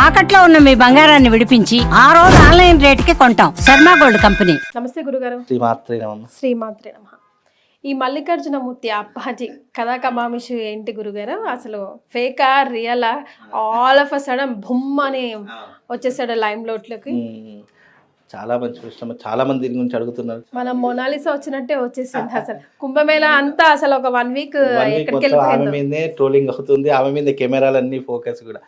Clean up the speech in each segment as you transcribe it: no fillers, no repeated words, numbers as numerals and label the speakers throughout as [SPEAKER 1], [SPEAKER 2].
[SPEAKER 1] తాకట్లో ఉన్న మీ బంగారాన్ని విడిపించి ఆ రోజు ఆన్లైన్ రేటుకి కొంటాం. Sharma gold company.
[SPEAKER 2] నమస్తే గురుగారు. శ్రీమాత్రే నమః. ఈ మల్లికార్జునమూర్తి అప్పాజీ కథా కమామిషి ఏంటి గురుగారు? అసలు ఫేకా రియలా? All of a sudden boom అని వచ్చేసాడు లైమ్ లోట్లోకి.
[SPEAKER 3] చాలా మంచి ప్రశ్న. చాలా మంది దీని గురించి అడుగుతున్నారు.
[SPEAKER 2] మనం మొనాలిసా వచ్చినట్టే వచ్చేసింది. అసలు కుంభమేళా అంతా అసలు ఒక 1 వీక్ ఎక్కడికి
[SPEAKER 3] ఆమె మీదే ట్రోలింగ్ అవుతుంది, ఆమె మీద కెమెరాలన్నీ ఫోకస్ కూడా.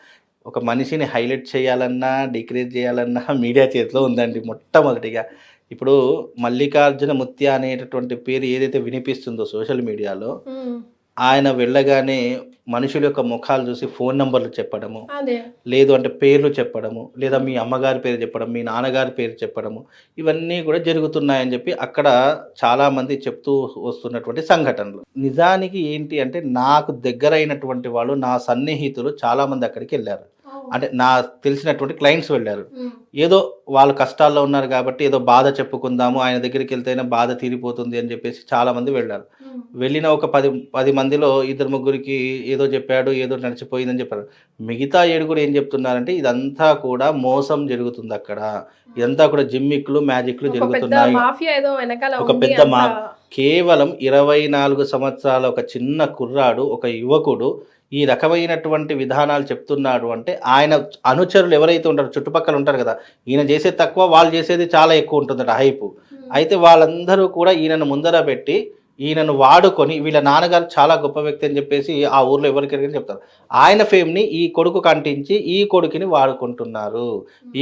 [SPEAKER 3] ఒక మనిషిని హైలైట్ చేయాలన్నా డిక్రీజ్ చేయాలన్నా మీడియా చేతిలో ఉందండి. మొట్టమొదటిగా ఇప్పుడు మల్లికార్జున ముత్య అనేటటువంటి పేరు ఏదైతే వినిపిస్తుందో సోషల్ మీడియాలో, ఆయన వెళ్ళగానే మనుషుల యొక్క ముఖాలు చూసి ఫోన్ నంబర్లు చెప్పడము, లేదు అంటే పేర్లు చెప్పడము, లేదా మీ అమ్మగారి పేరు చెప్పడం, మీ నాన్నగారి పేరు చెప్పడము, ఇవన్నీ కూడా జరుగుతున్నాయని చెప్పి అక్కడ చాలామంది చెప్తూ వస్తున్నటువంటి సంఘటనలు. నిజానికి ఏంటి అంటే, నాకు దగ్గరైనటువంటి వాళ్ళు, నా సన్నిహితులు చాలామంది అక్కడికి వెళ్ళారు. అంటే నా తెలిసినటువంటి క్లయింట్స్ వెళ్ళారు. ఏదో వాళ్ళు కష్టాల్లో ఉన్నారు కాబట్టి ఏదో బాధ చెప్పుకుందాము, ఆయన దగ్గరికి వెళ్తేనే బాధ తీరిపోతుంది అని చెప్పేసి చాలామంది వెళ్ళారు. వెళ్ళిన ఒక 10 మందిలో 2-3కి ఏదో చెప్పాడు, ఏదో నడిచిపోయిందని చెప్పారు. మిగతా 7 ఏం చెప్తున్నారంటే, ఇదంతా కూడా మోసం జరుగుతుంది అక్కడ, ఇదంతా కూడా జిమ్మిక్లు మ్యాజిక్లు జరుగుతున్నాయి. ఒక పెద్ద కేవలం 24 సంవత్సరాల ఒక చిన్న కుర్రాడు, ఒక యువకుడు ఈ రకమైనటువంటి విధానాలు చెప్తున్నాడు అంటే, ఆయన అనుచరులు ఎవరైతే ఉంటారో చుట్టుపక్కల ఉంటారు కదా, ఈయన చేసేది తక్కువ, వాళ్ళు చేసేది చాలా ఎక్కువ ఉంటుందట హైపు. అయితే వాళ్ళందరూ కూడా ఈయనను ముందర పెట్టి, ఈయనను వాడుకొని, వీళ్ళ నాన్నగారు చాలా గొప్ప వ్యక్తి అని చెప్పేసి ఆ ఊర్లో ఎవరికైనా చెప్తారు. ఆయన ఫేమ్ని ఈ కొడుకు కంటించి ఈ కొడుకుని వాడుకుంటున్నారు.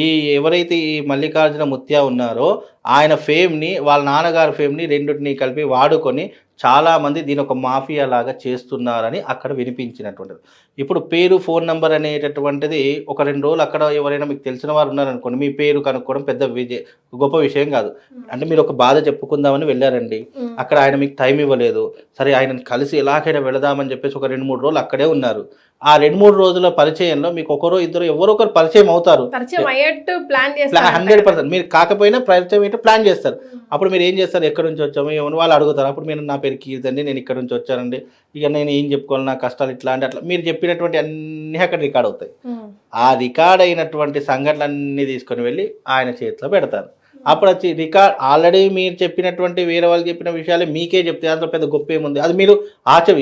[SPEAKER 3] ఈ ఎవరైతే ఈ మల్లికార్జున ముత్య ఉన్నారో ఆయన ఫేమ్ని, వాళ్ళ నాన్నగారి ఫేమ్ని రెండింటిని కలిపి వాడుకొని చాలామంది దీని ఒక మాఫియా లాగా చేస్తున్నారని అక్కడ వినిపించినటువంటిది. ఇప్పుడు పేరు, ఫోన్ నెంబర్ అనేటటువంటిది ఒక 2 రోజులు అక్కడ ఎవరైనా మీకు తెలిసిన వారు ఉన్నారనుకోండి, మీ పేరు కనుక్కోవడం పెద్ద గొప్ప విషయం కాదు. అంటే మీరు ఒక బాధ చెప్పుకుందామని వెళ్ళారండి, అక్కడ ఆయన మీకు టైం ఇవ్వలేదు, సరే ఆయనను కలిసి ఎలాగైనా వెళదామని చెప్పేసి ఒక 2-3 రోజులు అక్కడే ఉన్నారు. ఆ 2-3 రోజుల పరిచయంలో మీకు ఒకరో ఇద్దరు ఎవరో ఒకరు పరిచయం అవుతారు. 100% మీరు కాకపోయినా పరిచయం ఏంటో ప్లాన్ చేస్తారు. అప్పుడు మీరు ఏం చేస్తారు, ఎక్కడి నుంచి వచ్చాము ఏమని వాళ్ళు అడుగుతారు. అప్పుడు మీరు నా పేరు కీర్తండి, నేను ఇక్కడ నుంచి వచ్చానండి, ఇక నేను ఏం చెప్పుకోవాలి, నా కష్టాలు ఇట్లా అంటే అట్లా మీరు చెప్పినటువంటి అన్నీ అక్కడ రికార్డ్ అవుతాయి. ఆ రికార్డ్ అయినటువంటి సంఘటనలన్నీ తీసుకొని వెళ్ళి ఆయన చేతిలో పెడతారు. అప్పుడు వచ్చి రికార్డ్ ఆల్రెడీ మీరు చెప్పినటువంటి వేరే వాళ్ళు చెప్పిన విషయాలే మీకే చెప్తే అందులో పెద్ద గొప్ప ఏముంది, అది మీరు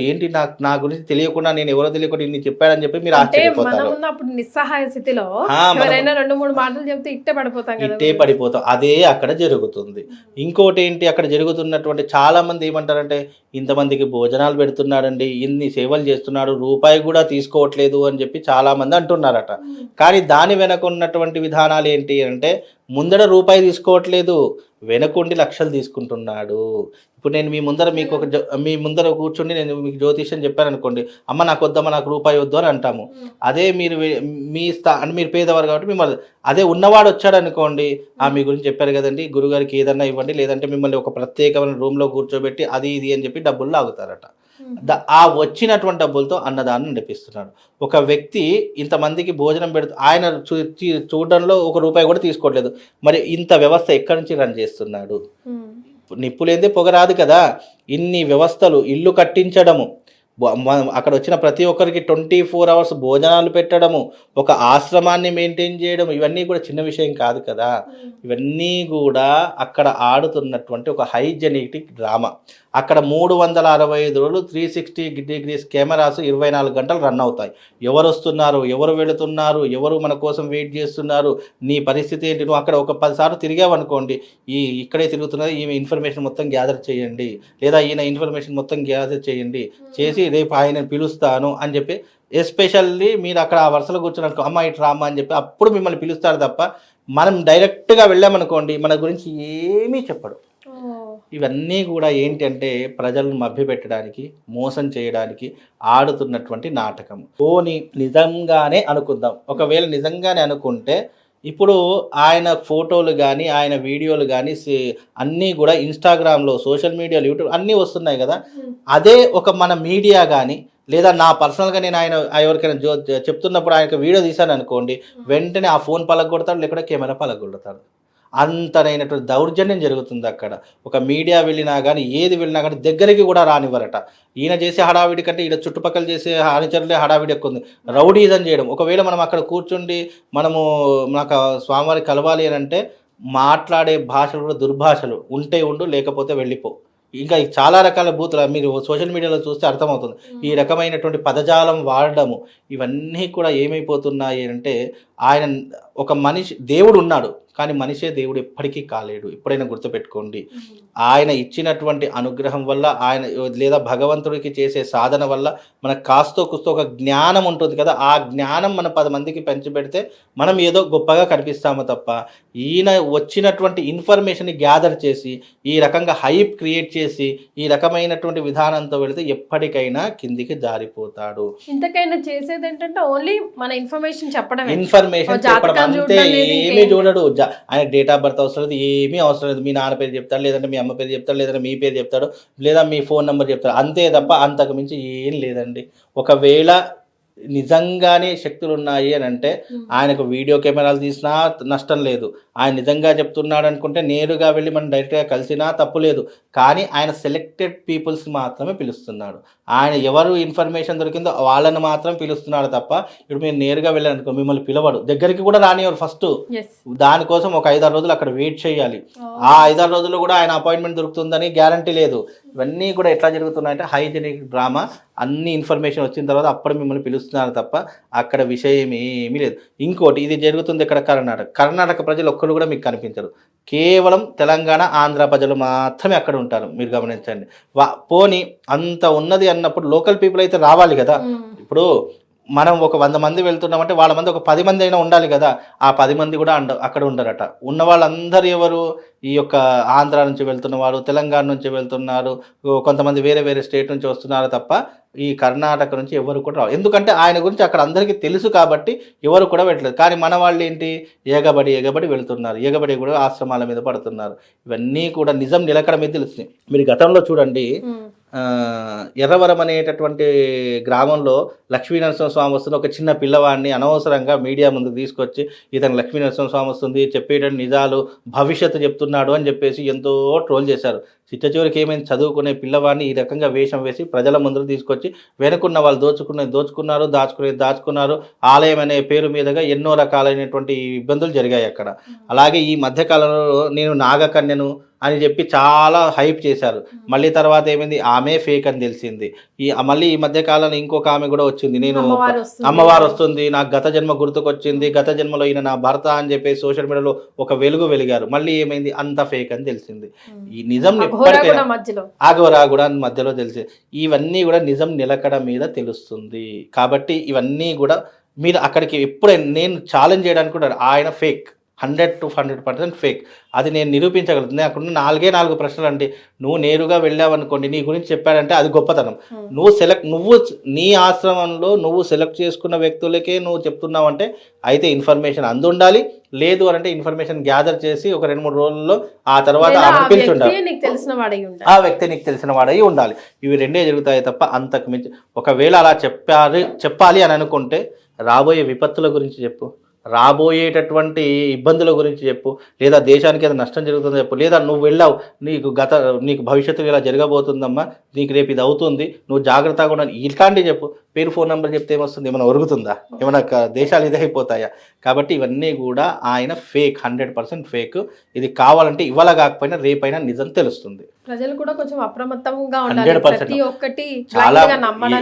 [SPEAKER 3] ఏంటి నా గురించి తెలియకుండా, నేను ఎవరో తెలియకుండా ఇన్ని చెప్పాడని చెప్పి మీరు ఆశ్చర్యపోతారు.
[SPEAKER 2] నిస్సహాయ స్థితిలో 2-3 మాటలు చెప్తే ఇట్టే పడిపోతాం. అదే అక్కడ జరుగుతుంది. ఇంకోటి ఏంటి, అక్కడ జరుగుతున్నటువంటి చాలా మంది ఏమంటారంటే, ఇంతమందికి భోజనాలు పెడుతున్నాడండి, ఇన్ని సేవలు చేస్తున్నాడు, రూపాయి కూడా తీసుకోవట్లేదు అని చెప్పి చాలా మంది అంటున్నారట. కానీ దాని వెనక ఉన్నటువంటి విధానాలు ఏంటి అంటే, ముందర రూపాయి తీసుకోవట్లేదు, వెనకుండి లక్షలు తీసుకుంటున్నాడు. ఇప్పుడు నేను మీ ముందర కూర్చుని నేను మీకు జ్యోతిష్యం చెప్పాను అనుకోండి, అమ్మ నాకు వద్దమ్మ, నాకు రూపాయి వద్దు అని అంటాము. అదే మీరు అంటే మీరు పేదవారు కాబట్టి మిమ్మల్ని, అదే ఉన్నవాడు వచ్చాడు అనుకోండి, మీ గురించి చెప్పారు కదండి, గురుగారికి ఏదన్నా ఇవ్వండి, లేదంటే మిమ్మల్ని ఒక ప్రత్యేకమైన రూమ్లో కూర్చోబెట్టి అది ఇది అని చెప్పి డబ్బులు లాగుతారట. ఆ వచ్చినటువంటి డబ్బులతో అన్నదాన్ని నడిపిస్తున్నాడు. ఒక వ్యక్తి ఇంతమందికి భోజనం పెడుతూ ఆయన చూడడంలో ఒక రూపాయి కూడా తీసుకోవట్లేదు. మరి ఇంత వ్యవస్థ ఎక్కడి నుంచి రన్ చేస్తున్నాడు? నిప్పులేందే పొగ రాదు కదా. ఇన్ని వ్యవస్థలు, ఇల్లు కట్టించడము, అక్కడ వచ్చిన ప్రతి ఒక్కరికి 24 hours భోజనాలు పెట్టడము, ఒక ఆశ్రమాన్ని మెయింటైన్ చేయడం, ఇవన్నీ కూడా చిన్న విషయం కాదు కదా. ఇవన్నీ కూడా అక్కడ ఆడుతున్నటువంటి ఒక హైజెనిటిక్ డ్రామా. అక్కడ 365 రోజులు 360 degrees కెమెరాస్ 24 గంటలు రన్ అవుతాయి. ఎవరు వస్తున్నారు, ఎవరు వెళుతున్నారు, ఎవరు మన కోసం వెయిట్ చేస్తున్నారు, నీ పరిస్థితి ఏంటి, నువ్వు అక్కడ ఒక 10 సార్లు తిరిగావు అనుకోండి, ఇక్కడే తిరుగుతున్నది ఈమె ఇన్ఫర్మేషన్ మొత్తం గ్యాదర్ చేయండి, లేదా ఈయన ఇన్ఫర్మేషన్ మొత్తం గ్యాదర్ చేయండి, చేసి రేపు ఆయన పిలుస్తాను అని చెప్పి, ఎస్పెషల్లీ మీరు అక్కడ ఆ వరుసలో కూర్చున్నట్టు అమ్మ ఇటు రామ్మా అని చెప్పి అప్పుడు మిమ్మల్ని పిలుస్తారు తప్ప, మనం డైరెక్ట్గా వెళ్ళామనుకోండి మన గురించి ఏమీ చెప్పడు. ఇవన్నీ కూడా ఏంటంటే ప్రజలను మభ్యపెట్టడానికి, మోసం చేయడానికి ఆడుతున్నటువంటి నాటకం. పోనీ నిజంగానే అనుకుందాం, ఒకవేళ నిజంగానే అనుకుంటే, ఇప్పుడు ఆయన ఫోటోలు కానీ ఆయన వీడియోలు కానీ అన్నీ కూడా ఇన్స్టాగ్రామ్లో, సోషల్ మీడియాలో, యూట్యూబ్ అన్నీ వస్తున్నాయి కదా. అదే ఒక మన మీడియా కానీ, లేదా నా పర్సనల్గా నేను ఆయన ఎవరికైనా చెప్తున్నప్పుడు ఆయనకు వీడియో తీశాను అనుకోండి, వెంటనే ఆ ఫోన్ పలగొడతాడు, లేకపోతే కెమెరా పలగొడతాడు. అంతనైనటువంటి దౌర్జన్యం జరుగుతుంది అక్కడ. ఒక మీడియా వెళ్ళినా కానీ ఏది వెళ్ళినా కానీ దగ్గరికి కూడా రానివ్వరట. ఈయన చేసే హడావిడి కంటే ఈయన చుట్టుపక్కల చేసే అనుచరులే హడావిడి ఎక్కువ ఉంది. రౌడీజం చేయడం. ఒకవేళ మనం అక్కడ కూర్చుండి మనము నాకు స్వామివారి కలవాలి అని అంటే మాట్లాడే భాషలు కూడా దుర్భాషలు, ఉంటే ఉండు లేకపోతే వెళ్ళిపో. ఇంకా చాలా రకాల బూతులు మీరు సోషల్ మీడియాలో చూస్తే అర్థమవుతుంది. ఈ రకమైనటువంటి పదజాలం వాడడము ఇవన్నీ కూడా ఏమైపోతున్నాయి అంటే, ఆయన ఒక మనిషి దేవుడు ఉన్నాడు కానీ మనిషే దేవుడు ఎప్పటికీ కాలేడు. ఎప్పుడైనా గుర్తుపెట్టుకోండి. ఆయన ఇచ్చినటువంటి అనుగ్రహం వల్ల ఆయన లేదా భగవంతుడికి చేసే సాధన వల్ల మనకు కాస్తో కుస్తో ఒక జ్ఞానం ఉంటుంది కదా, ఆ జ్ఞానం మన 10 మందికి పంచిపెడితే మనం ఏదో గొప్పగా కనిపిస్తామో తప్ప, ఈయన వచ్చినటువంటి ఇన్ఫర్మేషన్ని గ్యాదర్ చేసి ఈ రకంగా హైప్ క్రియేట్ చేసి ఈ రకమైనటువంటి విధానంతో వెళితే ఎప్పటికైనా కిందికి జారిపోతాడు.
[SPEAKER 4] ఇంతకైనా చేసేది ఏంటంటే ఓన్లీ మన ఇన్ఫర్మేషన్ చెప్పడం,
[SPEAKER 2] ఇన్ఫర్మేషన్ చెప్పడం అంతే. ఏమీ చూడడు. ఆయన డేట్ ఆఫ్ బర్త్ అవసరం లేదు, ఏమీ అవసరం లేదు. మీ నాన్న పేరు చెప్తాడు, లేదంటే మీ అమ్మ పేరు చెప్తాడు, లేదంటే మీ పేరు చెప్తాడు, లేదా మీ ఫోన్ నెంబర్ చెప్తాడు, అంతే తప్ప అంతకు మించి ఏం లేదండి. ఒకవేళ నిజంగానే శక్తులు ఉన్నాయి అని అంటే ఆయనకు వీడియో కెమెరాలు తీసినా నష్టం లేదు. ఆయన నిజంగా చెప్తున్నాడు అనుకుంటే నేరుగా వెళ్ళి మనం డైరెక్ట్గా కలిసినా తప్పు లేదు. కానీ ఆయన సెలెక్టెడ్ పీపుల్స్ మాత్రమే పిలుస్తున్నాడు. ఆయన ఎవరు ఇన్ఫర్మేషన్ దొరికిందో వాళ్ళని మాత్రం పిలుస్తున్నాడు తప్ప ఇప్పుడు మీరు నేరుగా వెళ్ళారనుకో మిమ్మల్ని పిలవడు, దగ్గరికి కూడా రానివ్వరు. ఫస్ట్ దానికోసం ఒక 5-6 రోజులు అక్కడ వెయిట్ చేయాలి. ఆ 5-6 రోజుల్లో కూడా ఆయన అపాయింట్మెంట్ దొరుకుతుందని గ్యారంటీ లేదు. ఇవన్నీ కూడా ఎట్లా జరుగుతున్నాయంటే హైజెనిక్ డ్రామా. అన్ని ఇన్ఫర్మేషన్ వచ్చిన తర్వాత అప్పుడు మిమ్మల్ని పిలుస్తున్నారు తప్ప అక్కడ విషయం ఏమీ లేదు. ఇంకోటి ఇది జరుగుతుంది ఇక్కడ కర్ణాటక ప్రజలు ఒక్కరు కూడా మీకు కనిపించరు. కేవలం తెలంగాణ ఆంధ్ర ప్రజలు మాత్రమే అక్కడ ఉంటారు. మీరు గమనించండి. పోనీ అంత ఉన్నది అన్నప్పుడు లోకల్ పీపుల్ అయితే రావాలి కదా. ఇప్పుడు మనం ఒక 100 మంది వెళ్తున్నామంటే వాళ్ళ మంది ఒక 10 మంది అయినా ఉండాలి కదా. ఆ 10 మంది కూడా అక్కడ ఉండరట. ఉన్న వాళ్ళందరూ ఎవరు, ఈ యొక్క ఆంధ్ర నుంచి వెళ్తున్న వాళ్ళు, తెలంగాణ నుంచి వెళ్తున్నారు, కొంతమంది వేరే వేరే స్టేట్ నుంచి వస్తున్నారు తప్ప ఈ కర్ణాటక నుంచి ఎవరు కూడా రావు. ఎందుకంటే ఆయన గురించి అక్కడ అందరికీ తెలుసు కాబట్టి ఎవరు కూడా వెళ్ళలేదు. కానీ మన వాళ్ళు ఏంటి, ఎగబడి వెళ్తున్నారు, ఎగబడి కూడా ఆశ్రమాల మీద పడుతున్నారు. ఇవన్నీ కూడా నిజం నిలకడ మీద తెలుస్తుంది. మీరు గతంలో చూడండి, ఎర్రవరం అనేటటువంటి గ్రామంలో లక్ష్మీనరసింహ స్వామి వస్తుంది. ఒక చిన్న పిల్లవాడిని అనవసరంగా మీడియా ముందుకు తీసుకొచ్చి ఇతను లక్ష్మీనరసింహ స్వామి వస్తుంది, చెప్పేటటువంటి నిజాలు భవిష్యత్తు చెప్తున్నాడు అని చెప్పేసి ఎంతో ట్రోల్ చేశారు. చిట్ట చివరికి ఏమైంది, చదువుకునే పిల్లవాడిని ఈ రకంగా వేషం వేసి ప్రజల ముందు తీసుకొచ్చి వెనుకున్న వాళ్ళు దోచుకున్నారు, దాచుకున్నారు. ఆలయం అనే పేరు మీదుగా ఎన్నో రకాలైనటువంటి ఇబ్బందులు జరిగాయి అక్కడ. అలాగే ఈ మధ్యకాలంలో నేను నాగకన్యను అని చెప్పి చాలా హైప్ చేశారు. మళ్ళీ తర్వాత ఏమైంది, ఆమె ఫేక్ అని తెలిసింది. మళ్ళీ ఈ మధ్య కాలంలో ఇంకొక ఆమె కూడా వచ్చింది, నేను అమ్మవారు వస్తుంది, నాకు గత జన్మ గుర్తుకొచ్చింది, గత జన్మలో ఈయన నా భర్త అని చెప్పి సోషల్ మీడియాలో ఒక వెలిగారు. మళ్ళీ ఏమైంది, అంత ఫేక్ అని తెలిసింది. ఈ నిజం ఆగోరా కూడా మధ్యలో తెలిసింది. ఇవన్నీ కూడా నిజం నిలకడ మీద తెలుస్తుంది. కాబట్టి ఇవన్నీ కూడా మీరు అక్కడికి ఎప్పుడైనా నేను ఛాలెంజ్ చేయడానికి కూడా ఆయన ఫేక్, 100% ఫేక్. అది నేను నిరూపించగలుగుతుంది. అక్కడ 4 ప్రశ్నలు అండి. నువ్వు నేరుగా వెళ్ళావనుకోండి, నీ గురించి చెప్పాడంటే అది గొప్పతనం. నువ్వు నీ ఆశ్రమంలో నువ్వు సెలెక్ట్ చేసుకున్న వ్యక్తులకే నువ్వు చెప్తున్నావంటే అయితే ఇన్ఫర్మేషన్ అందుండాలి. లేదు అంటే ఇన్ఫర్మేషన్ గ్యాదర్ చేసి ఒక 2-3 రోజుల్లో ఆ తర్వాత పిలిచి ఉండాలి. ఆ వ్యక్తి నీకు తెలిసిన వాడై ఉండాలి. ఇవి రెండే జరుగుతాయి తప్ప అంతకు మించి. ఒకవేళ అలా చెప్పాలి అని అనుకుంటే రాబోయే విపత్తుల గురించి చెప్పు, రాబోయేటటువంటి ఇబ్బందుల గురించి చెప్పు, లేదా దేశానికి ఏదైనా నష్టం జరుగుతుందో చెప్పు, లేదా నువ్వు వెళ్ళావు నీకు భవిష్యత్తులో ఇలా జరగబోతుందమ్మా, నీకు రేపు ఇది అవుతుంది, నువ్వు జాగ్రత్తగా ఉండాలి, ఇట్లాంటివి చెప్పు. పేరు ఫోన్ నెంబర్ చెప్తే ఏమొస్తుంది, ఏమైనా ఒరుగుతుందా, ఏమైనా దేశాలు ఇదైపోతాయా? కాబట్టి ఇవన్నీ కూడా ఆయన ఫేక్, 100% ఫేక్. ఇది కావాలంటే ఇవాళ కాకపోయినా రేపైనా నిజం తెలుస్తుంది.
[SPEAKER 4] ప్రజలు కూడా కొంచెం అప్రమత్తంగా ఉండాలి. ప్రతి ఒక్కటి
[SPEAKER 2] చాలా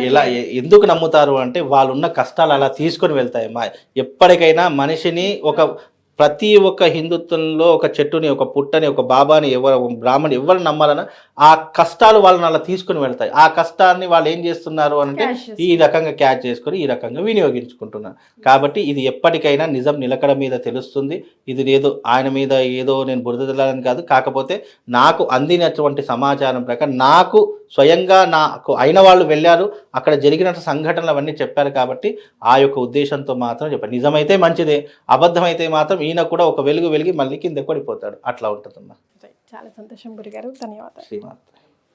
[SPEAKER 2] ఇలా ఎందుకు నమ్ముతారు అంటే వాళ్ళున్న కష్టాలు అలా తీసుకొని వెళ్తాయమ్మా. ఎప్పటికైనా మనిషిని ప్రతి ఒక్క హిందుత్వంలో ఒక చెట్టుని, ఒక పుట్టని, ఒక బాబాని, బ్రాహ్మణి ఎవరు నమ్మాలన్నా ఆ కష్టాలు వాళ్ళని అలా తీసుకుని వెళ్తాయి. ఆ కష్టాన్ని వాళ్ళు ఏం చేస్తున్నారు అంటే ఈ రకంగా క్యాచ్ చేసుకొని ఈ రకంగా వినియోగించుకుంటున్నారు. కాబట్టి ఇది ఎప్పటికైనా నిజం నిలకడ మీద తెలుస్తుంది. ఇది ఆయన మీద ఏదో నేను బురద తెల్లాలని కాదు. కాకపోతే నాకు అందినటువంటి సమాచారం ప్రకారం నాకు స్వయంగా నాకు అయిన వాళ్ళు వెళ్ళారు, అక్కడ జరిగిన సంఘటనలు అవన్నీ చెప్పారు. కాబట్టి ఆ యొక్క ఉద్దేశంతో మాత్రం చెప్పారు. నిజమైతే మంచిదే, అబద్ధమైతే మాత్రం ఈయన కూడా ఒక వెలిగి మళ్ళీ కింద పడిపోతాడు. అట్లా ఉంటుందమ్మా.
[SPEAKER 4] చాలా సంతోషం గురుగారు, ధన్యవాదాలు.
[SPEAKER 2] శ్రీమాత.